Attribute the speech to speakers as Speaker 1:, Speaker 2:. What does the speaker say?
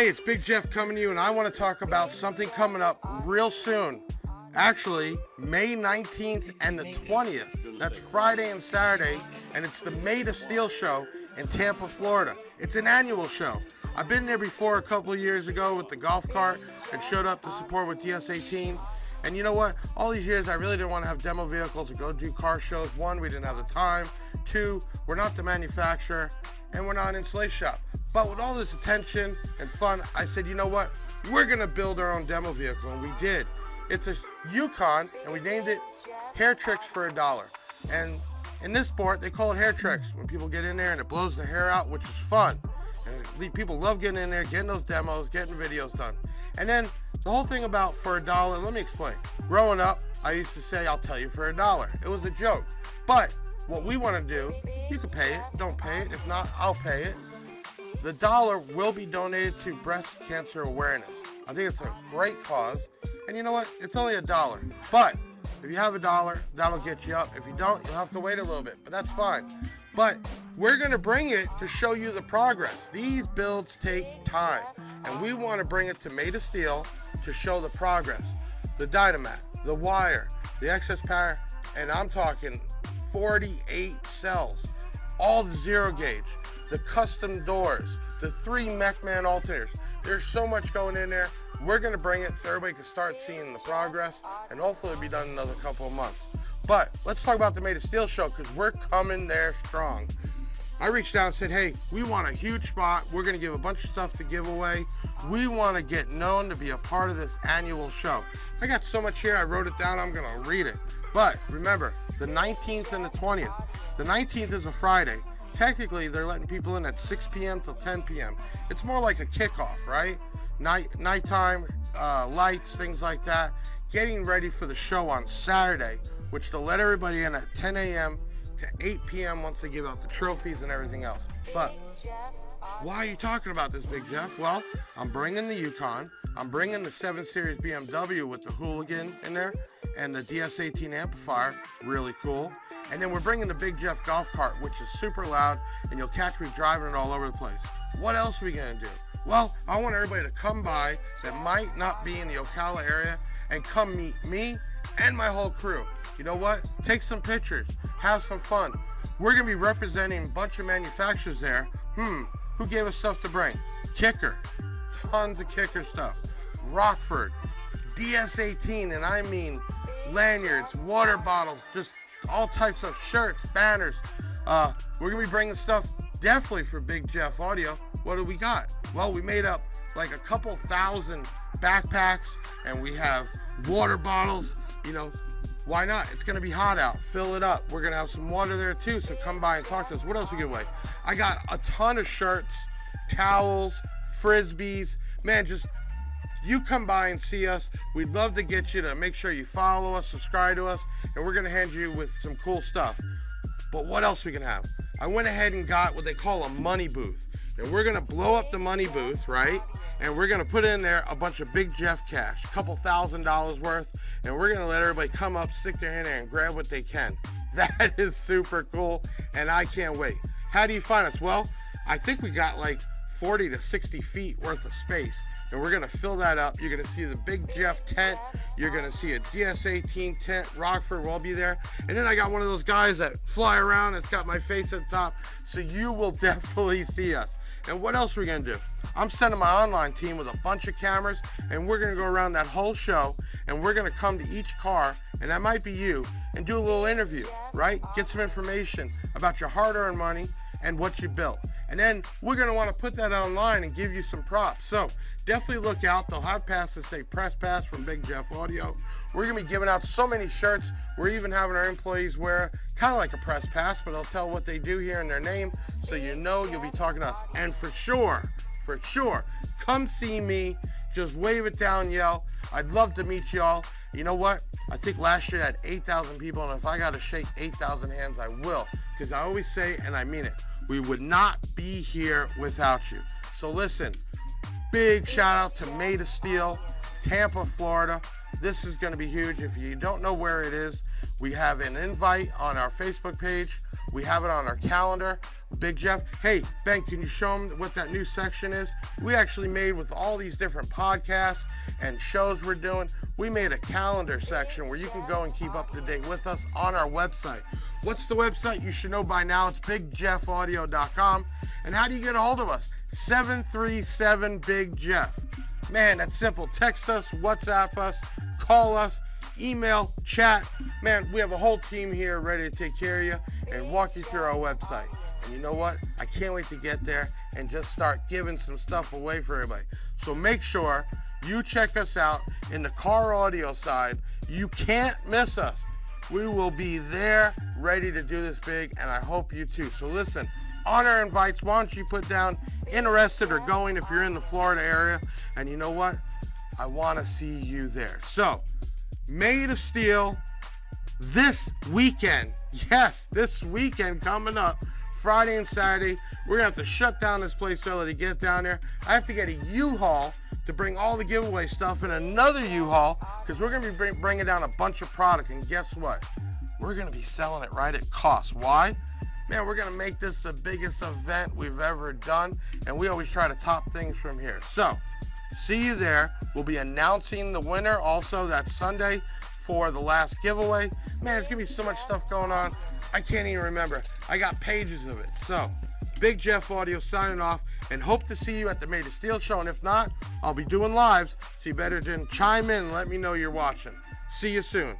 Speaker 1: Hey, it's Big Jeff coming to you, and I want to talk about something coming up real soon. Actually, May 19th and the 20th. That's Friday and Saturday, and it's the Made of Steel show in Tampa, Florida. It's an annual show. I've been there before a couple of years ago with the golf cart and showed up to support with DS18. And you know what? All these years, I really didn't want to have demo vehicles or go do car shows. One, we didn't have the time. Two, we're not the manufacturer, and we're not an installation shop. But with all this attention and fun, I said, you know what? We're gonna build our own demo vehicle, and we did. It's a Yukon, and we named it Hair Tricks for $1. And in this sport, they call it hair tricks. When people get in there and it blows the hair out, which is fun. And people love getting in there, getting those demos, getting videos done. And then the whole thing about for $1, let me explain. Growing up, I used to say, I'll tell you for $1. It was a joke. But what we wanna do, you can pay it, don't pay it. If not, I'll pay it. The dollar will be donated to breast cancer awareness. I think it's a great cause. And you know what? It's only $1. But if you have $1, that'll get you up. If you don't, you'll have to wait a little bit, but that's fine. But we're gonna bring it to show you the progress. These builds take time, and we wanna bring it to Made of Steel to show the progress. The Dynamat, the wire, the excess power, and I'm talking 48 cells, all the zero gauge, the custom doors, the 3 MechMan alternators. There's so much going in there. We're gonna bring it so everybody can start seeing the progress, and hopefully it'll be done in another couple of months. But let's talk about the Made of Steel show, because we're coming there strong. I reached out and said, hey, we want a huge spot. We're gonna give a bunch of stuff to give away. We wanna get known to be a part of this annual show. I got so much here, I wrote it down, I'm gonna read it. But remember, the 19th and the 20th. The 19th is a Friday. Technically, they're letting people in at 6 p.m. till 10 p.m. It's more like a kickoff, right? Nighttime, lights, things like that. Getting ready for the show on Saturday, which they'll let everybody in at 10 a.m. to 8 p.m. once they give out the trophies and everything else. But why are you talking about this, Big Jeff? Well, I'm bringing the Yukon. I'm bringing the 7 Series BMW with the Hooligan in there and the DS18 amplifier, really cool. And then we're bringing the Big Jeff golf cart, which is super loud, and you'll catch me driving it all over the place. What else are we gonna do? Well, I want everybody to come by that might not be in the Ocala area and come meet me and my whole crew. You know what? Take some pictures, have some fun. We're gonna be representing a bunch of manufacturers there. Who gave us stuff to bring? Kicker, tons of Kicker stuff. Rockford, DS18, and I mean lanyards, water bottles, just all types of shirts, banners. We're gonna be bringing stuff definitely for Big Jeff Audio. What do we got? Well, we made up like a couple thousand backpacks, and we have water bottles. You know, why not? It's gonna be hot out. Fill it up. We're gonna have some water there too, so come by and talk to us. What else we give away? I got a ton of shirts, towels, frisbees. Man, just you come by and see us. We'd love to get you to make sure you follow us, subscribe to us, and we're gonna hand you with some cool stuff. But what else we can have? I went ahead and got what they call a money booth. And we're gonna blow up the money booth, right? And we're gonna put in there a bunch of Big Jeff cash, a couple $1,000s worth, and we're gonna let everybody come up, stick their hand in and grab what they can. That is super cool, and I can't wait. How do you find us? Well, I think we got like 40 to 60 feet worth of space, and we're gonna fill that up. You're gonna see the Big Jeff tent. You're gonna see a DS18 tent. Rockford will be there. And then I got one of those guys that fly around. It's got my face at the top. So you will definitely see us. And what else are we gonna do? I'm sending my online team with a bunch of cameras, and we're gonna go around that whole show, and we're gonna come to each car, and that might be you, and do a little interview, right? Get some information about your hard-earned money and what you built. And then we're gonna wanna put that online and give you some props. So definitely look out. They'll have passes say Press Pass from Big Jeff Audio. We're gonna be giving out so many shirts. We're even having our employees wear kind of like a press pass, but they'll tell what they do here in their name, so you know you'll be talking to us. And for sure, come see me. Just wave it down, yell. I'd love to meet y'all. You know what? I think last year I had 8,000 people, and if I gotta shake 8,000 hands, I will. Because I always say, and I mean it, we would not be here without you. So listen, big shout out to Made of Steel, Tampa, Florida. This is gonna be huge. If you don't know where it is, we have an invite on our Facebook page. We have it on our calendar. Big Jeff, hey, Ben, can you show them what that new section is? We actually made, with all these different podcasts and shows we're doing, we made a calendar section where you can go and keep up to date with us on our website. What's the website? You should know by now. It's bigjeffaudio.com. And how do you get a hold of us? 737-BIG-JEFF. Man, that's simple. Text us, WhatsApp us, call us, email, chat. Man, we have a whole team here ready to take care of you and walk you through our website. And you know what? I can't wait to get there and just start giving some stuff away for everybody. So make sure you check us out in the car audio side. You can't miss us. We will be there ready to do this big, and I hope you too. So listen, on our invites, why don't you put down interested or going if you're in the Florida area. And you know what? I want to see you there. So, Made of Steel this weekend. Yes, this weekend coming up, Friday and Saturday. We're going to have to shut down this place early to get down there. I have to get a U-Haul to bring all the giveaway stuff in another U-Haul because we're going to be bringing down a bunch of product. And guess what? We're going to be selling it right at cost. Why? Man, we're going to make this the biggest event we've ever done, and we always try to top things from here. So, see you there. We'll be announcing the winner also that Sunday for the last giveaway. Man, there's going to be so much stuff going on, I can't even remember. I got pages of it. So, Big Jeff Audio signing off, and hope to see you at the Made of Steel show, and if not, I'll be doing lives, so you better chime in and let me know you're watching. See you soon.